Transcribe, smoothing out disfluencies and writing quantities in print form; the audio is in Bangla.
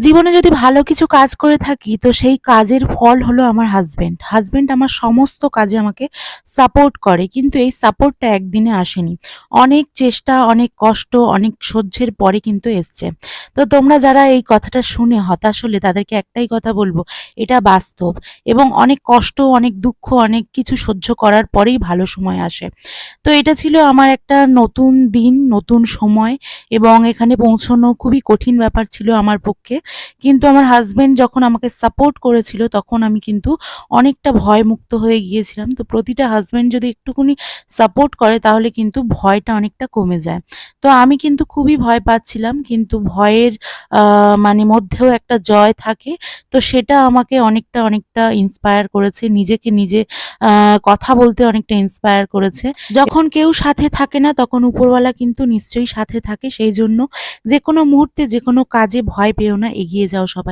জীবনে যদি ভালো কিছু কাজ করে থাকি তো সেই কাজের ফল হলো আমার হাসব্যান্ড। হাসব্যান্ড আমার সমস্ত কাজে আমাকে সাপোর্ট করে। কিন্তু এই সাপোর্টটা একদিনে আসেনি। অনেক চেষ্টা, অনেক কষ্ট, অনেক সহ্যের পরে কিন্তু এসছে। তো তোমরা যারা এই কথাটা শুনে হতাশ হলে তাদেরকে একটাই কথা বলব, এটা বাস্তব এবং অনেক কষ্ট, অনেক দুঃখ, অনেক কিছু সহ্য করার পরেই ভালো সময় আসে। তো এটা ছিল আমার একটা নতুন দিন, নতুন সময় এবং এখানে পৌঁছানো খুবই কঠিন ব্যাপার ছিল আমার পক্ষে। কিন্তু আমার হাসব্যান্ড যখন আমাকে সাপোর্ট করেছিল তখন আমি কিন্তু অনেকটা ভয়মুক্ত হয়ে গিয়েছিলাম। তো প্রতিটা হাসব্যান্ড যদি একটুখানি সাপোর্ট করে তাহলে কিন্তু ভয়টা অনেকটা কমে যায়। তো আমি কিন্তু খুবই ভয় পাচ্ছিলাম, কিন্তু ভয়ের মানে মধ্যেও একটা জয় থাকে। তো সেটা আমাকে অনেকটা ইন্সপায়ার করেছে। নিজেকে নিজে কথা বলতে অনেকটা ইন্সপায়ার করেছে। যখন কেউ সাথে থাকে না তখন উপরওয়ালা কিন্তু নিশ্চয়ই সাথে থাকে। সেইজন্য যেকোনো মুহূর্তে যেকোনো কাজে ভয় পেও না, এগিয়ে যাও সবাই।